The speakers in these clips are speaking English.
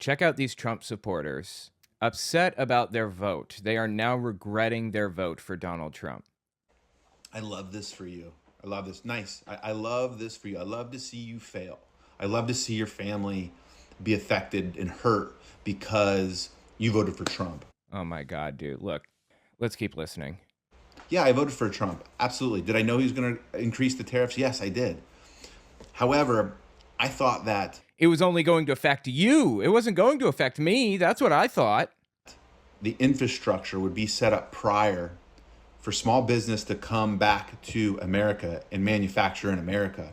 Check out these Trump supporters upset about their vote. They are now regretting their vote for Donald Trump. I love this for you. I love this. Nice. I love this for you. I love to see you fail. I love to see your family be affected and hurt because you voted for Trump. Oh my God, dude. Look, let's keep listening. Yeah, I voted for Trump. Absolutely. Did I know he was going to increase the tariffs? Yes, I did. However, I thought that It was only going to affect you. It wasn't going to affect me. That's what I thought. the infrastructure would be set up prior for small business to come back to America and manufacture in America.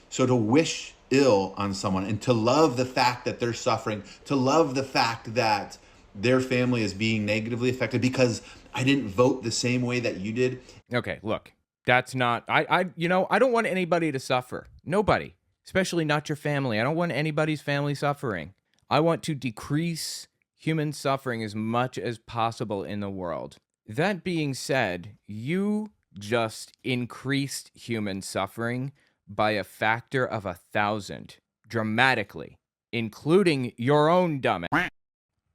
So to wish ill on someone and to love the fact that they're suffering, to love the fact that their family is being negatively affected because I didn't vote the same way that you did. Okay, look, that's not, I don't want anybody to suffer. Nobody, especially not your family. I don't want anybody's family suffering. I want to decrease human suffering as much as possible in the world. That being said, you just increased human suffering by a factor of 1,000, dramatically, including your own dumbass.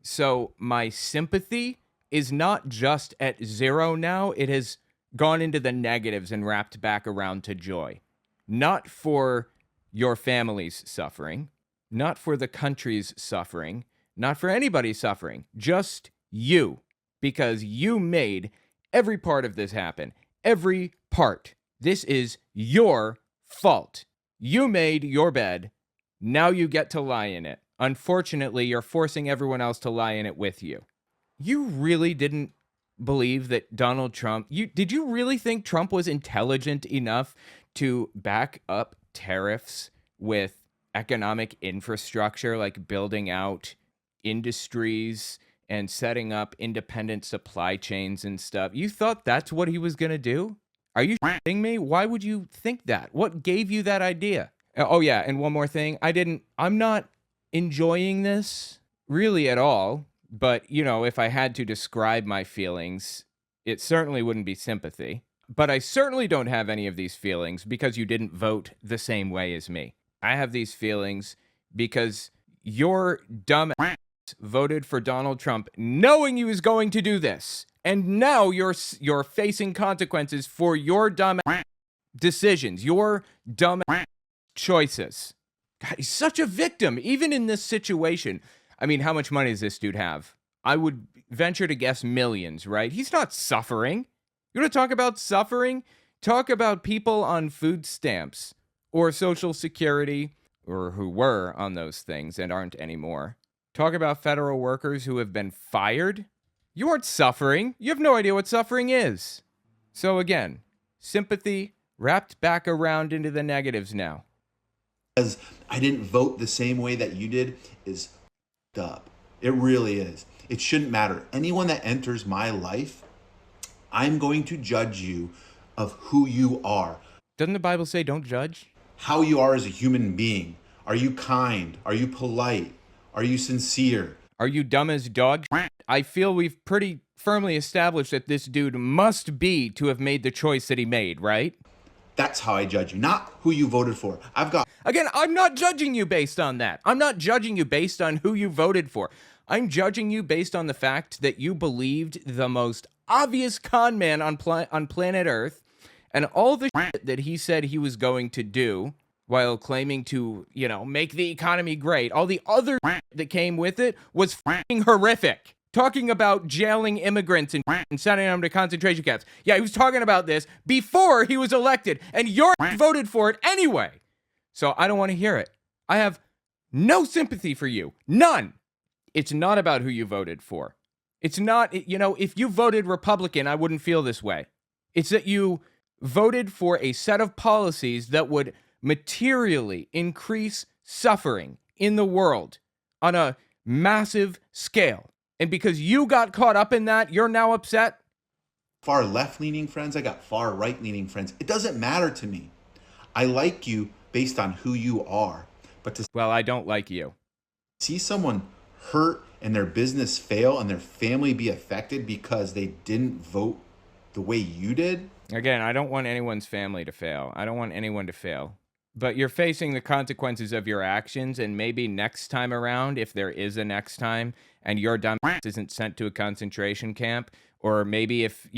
So my sympathy is not just at 0 now, it has gone into the negatives and wrapped back around to joy. Not for your family's suffering, not for the country's suffering, not for anybody's suffering, just you. Because you made every part of this happen. Every part. This is your fault. You made your bed. Now you get to lie in it. Unfortunately, you're forcing everyone else to lie in it with you. You really didn't believe that Donald Trump... Did you really think Trump was intelligent enough to back up tariffs with economic infrastructure, like building out industries and setting up independent supply chains and stuff? You thought that's what he was going to do? Are you shitting me? Why would you think that? What gave you that idea? Oh yeah, and one more thing. I'm not enjoying this really at all, but if I had to describe my feelings, it certainly wouldn't be sympathy. But I certainly don't have any of these feelings because you didn't vote the same way as me. I have these feelings because your dumb voted for Donald Trump knowing he was going to do this. And now you're facing consequences for your dumb decisions, your dumb choices. God, he's such a victim, even in this situation. I mean, how much money does this dude have? I would venture to guess millions, right? He's not suffering. You want to talk about suffering? Talk about people on food stamps or Social Security, or who were on those things and aren't anymore. Talk about federal workers who have been fired. You aren't suffering. You have no idea what suffering is. So again, sympathy wrapped back around into the negatives now. Because I didn't vote the same way that you did is up. It really is. It shouldn't matter. Anyone that enters my life, I'm going to judge you of who you are. Doesn't the Bible say don't judge? How you are as a human being. Are you kind? Are you polite? Are you sincere? Are you dumb as dog? I feel we've pretty firmly established that this dude must be to have made the choice that he made, right? That's how I judge you, not who you voted for. Again, I'm not judging you based on that. I'm not judging you based on who you voted for. I'm judging you based on the fact that you believed the most obvious con man on planet Earth and all the shit that he said he was going to do while claiming to, make the economy great. All the other that came with it was f***ing horrific. Talking about jailing immigrants and sending them to concentration camps. Yeah, he was talking about this before he was elected, and you're voted for it anyway. So I don't want to hear it. I have no sympathy for you. None. It's not about who you voted for. It's not, if you voted Republican, I wouldn't feel this way. It's that you voted for a set of policies that would materially increase suffering in the world on a massive scale. And because you got caught up in that, you're now upset? Far left-leaning friends. I got far right-leaning friends. It doesn't matter to me. I like you based on who you are. But well, I don't like you. See someone hurt and their business fail and their family be affected because they didn't vote the way you did? Again, I don't want anyone's family to fail. I don't want anyone to fail. But you're facing the consequences of your actions, and maybe next time around, if there is a next time, and your dumb ass isn't sent to a concentration camp, or maybe if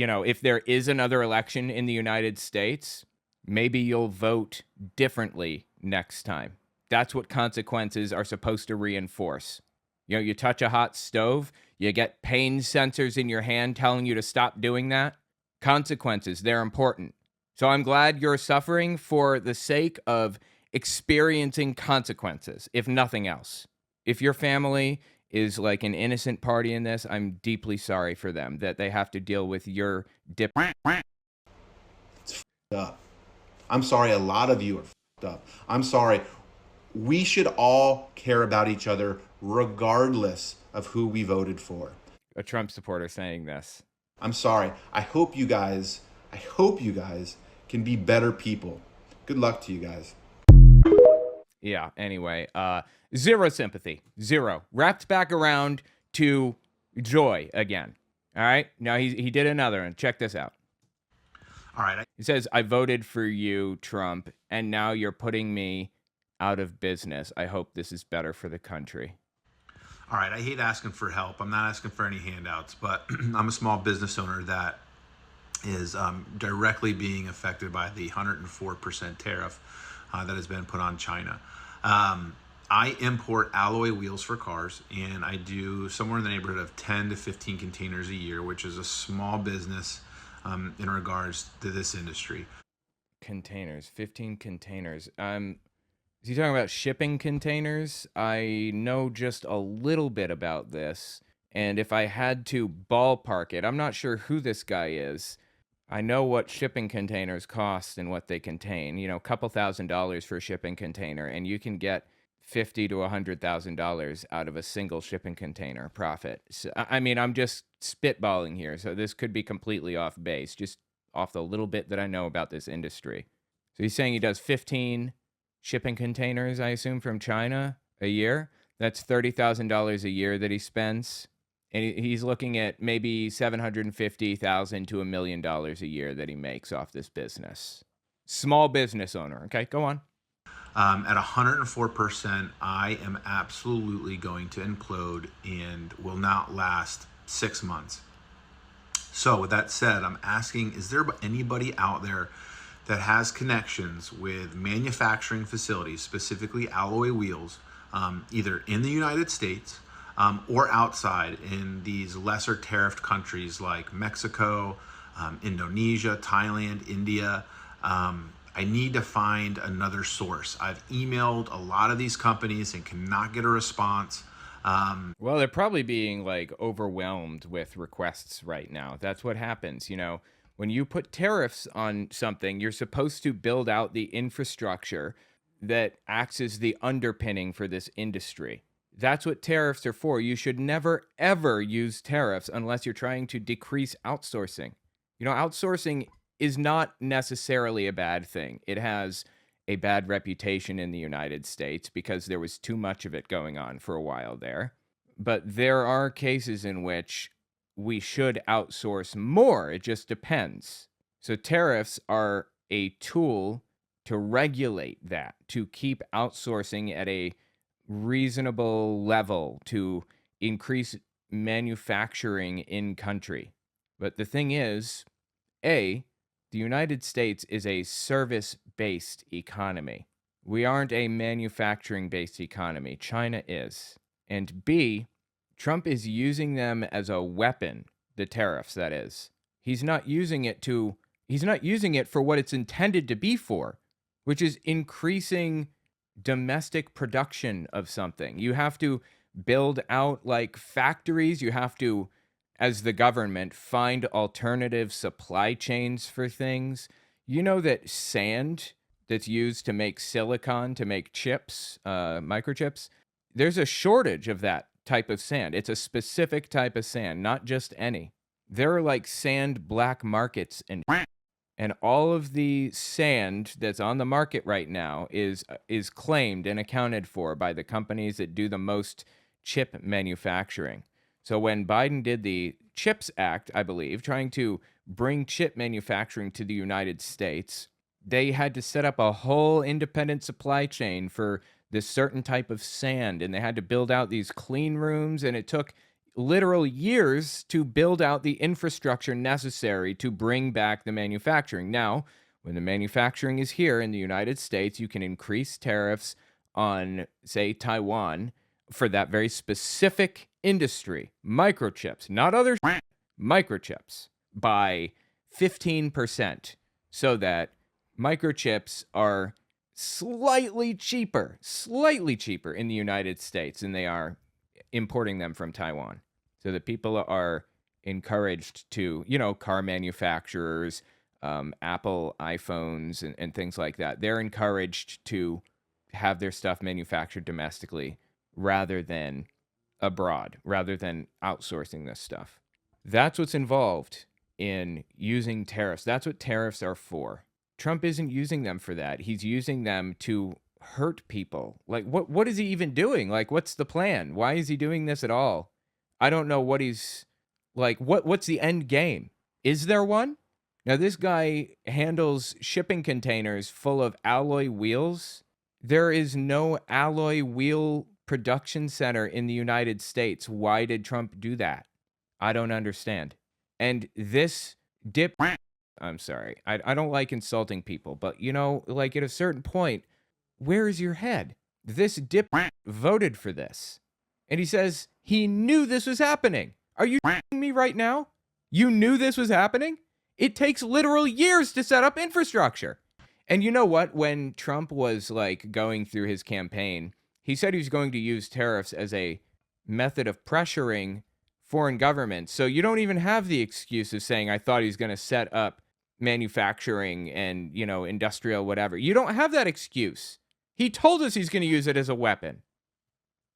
there is another election in the United States, maybe you'll vote differently next time. That's what consequences are supposed to reinforce. You touch a hot stove, you get pain sensors in your hand telling you to stop doing that. Consequences, they're important. So I'm glad you're suffering for the sake of experiencing consequences, if nothing else. If your family is like an innocent party in this, I'm deeply sorry for them that they have to deal with your dip. Up. I'm sorry, a lot of you are fucked up. I'm sorry. We should all care about each other regardless of who we voted for. A Trump supporter saying this. I'm sorry. I hope you guys can be better people. Good luck to you guys. Yeah, anyway, zero sympathy. Zero. Wrapped back around to joy again. All right? Now he did another one. Check this out. All right. He says, I voted for you, Trump, and now you're putting me out of business. I hope this is better for the country. All right. I hate asking for help. I'm not asking for any handouts, but I'm a small business owner that is directly being affected by the 104% tariff that has been put on China. I import alloy wheels for cars, and I do somewhere in the neighborhood of 10 to 15 containers a year, which is a small business in regards to this industry. Containers, 15 containers. Is he talking about shipping containers? I know just a little bit about this, and if I had to ballpark it, I'm not sure who this guy is. I know what shipping containers cost and what they contain. A couple $1,000s for a shipping container, and you can get $50,000 to $100,000 out of a single shipping container profit. So, I mean, I'm just spitballing here, so this could be completely off base, just off the little bit that I know about this industry. So he's saying he does 15 shipping containers, I assume, from China a year. That's $30,000 a year that he spends. And he's looking at maybe $750,000 to $1 million a year that he makes off this business. Small business owner. Okay, go on. At 104%, I am absolutely going to implode and will not last 6 months. So with that said, I'm asking, is there anybody out there that has connections with manufacturing facilities, specifically alloy wheels, either in the United States or outside in these lesser tariffed countries like Mexico, Indonesia, Thailand, India? I need to find another source. I've emailed a lot of these companies and cannot get a response. Well, they're probably being like overwhelmed with requests right now. That's what happens. When you put tariffs on something, you're supposed to build out the infrastructure that acts as the underpinning for this industry. That's what tariffs are for. You should never, ever use tariffs unless you're trying to decrease outsourcing. Outsourcing is not necessarily a bad thing. It has a bad reputation in the United States because there was too much of it going on for a while there. But there are cases in which we should outsource more. It just depends. So tariffs are a tool to regulate that, to keep outsourcing at a reasonable level, to increase manufacturing in country. But the thing is, the United States is a service-based economy. We aren't a manufacturing-based economy. China is. And B, Trump is using them as a weapon, the tariffs, that is. He's not using it for what it's intended to be for, which is increasing domestic production of something. You have to build out like factories. You have to, as the government, find alternative supply chains for things. You know that sand that's used to make silicon, to make chips, microchips, there's a shortage of that type of sand. It's a specific type of sand, not just any. There are like sand black markets, and all of the sand that's on the market right now is claimed and accounted for by the companies that do the most chip manufacturing. So when Biden did the CHIPS Act, I believe, trying to bring chip manufacturing to the United States, They had to set up a whole independent supply chain for this certain type of sand, and they had to build out these clean rooms, and it took literal years to build out the infrastructure necessary to bring back the manufacturing. Now, when the manufacturing is here in the United States, you can increase tariffs on, say, Taiwan for that very specific industry, microchips, not other microchips, by 15%, so that microchips are slightly cheaper in the United States than they are importing them from Taiwan. So that people are encouraged to, car manufacturers, Apple iPhones and things like that. They're encouraged to have their stuff manufactured domestically rather than abroad, rather than outsourcing this stuff. That's what's involved in using tariffs. That's what tariffs are for. Trump isn't using them for that. He's using them to hurt people. Like, what is he even doing? Like, what's the plan? Why is he doing this at all? I don't know what he's like. What's the end game? Is there one? Now, this guy handles shipping containers full of alloy wheels. There is no alloy wheel production center in the United States. Why did Trump do that? I don't understand. And this I'm sorry. I don't like insulting people, but like at a certain point, where is your head? This voted for this. And he says he knew this was happening. Are you kidding me right now? You knew this was happening? It takes literal years to set up infrastructure. And you know what? When Trump was like going through his campaign, he said he was going to use tariffs as a method of pressuring foreign governments. So you don't even have the excuse of saying, I thought he was going to set up manufacturing and, industrial whatever. You don't have that excuse. He told us he's going to use it as a weapon.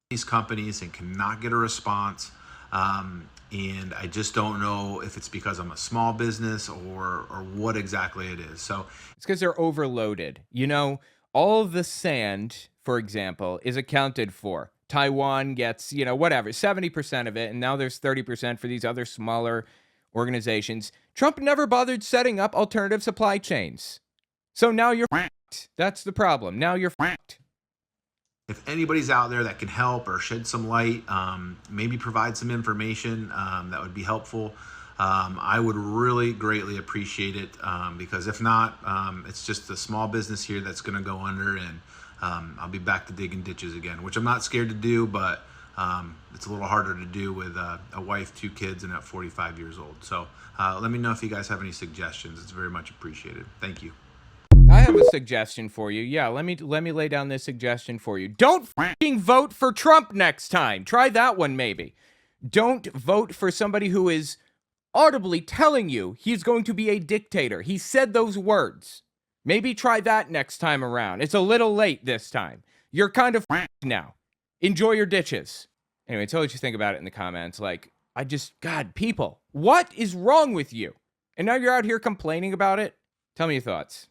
These companies and cannot get a response. And I just don't know if it's because I'm a small business or what exactly it is. So it's because they're overloaded. All the sand, for example, is accounted for. Taiwan gets, whatever, 70% of it. And now there's 30% for these other smaller organizations. Trump never bothered setting up alternative supply chains. So now you're f***ed. That's the problem. Now you're f***ed. If anybody's out there that can help or shed some light, maybe provide some information that would be helpful, I would really greatly appreciate it, because if not, it's just a small business here that's going to go under, and I'll be back to digging ditches again, which I'm not scared to do, but it's a little harder to do with a wife, 2 kids, and at 45 years old. So let me know if you guys have any suggestions. It's very much appreciated. Thank you. I have a suggestion for you. Yeah, let me lay down this suggestion for you. Don't fucking vote for Trump next time. Try that one maybe. Don't vote for somebody who is audibly telling you he's going to be a dictator. He said those words. Maybe try that next time around. It's a little late this time. You're kind of now. Enjoy your ditches. Anyway, tell what you think about it in the comments. God, people, what is wrong with you? And now you're out here complaining about it? Tell me your thoughts.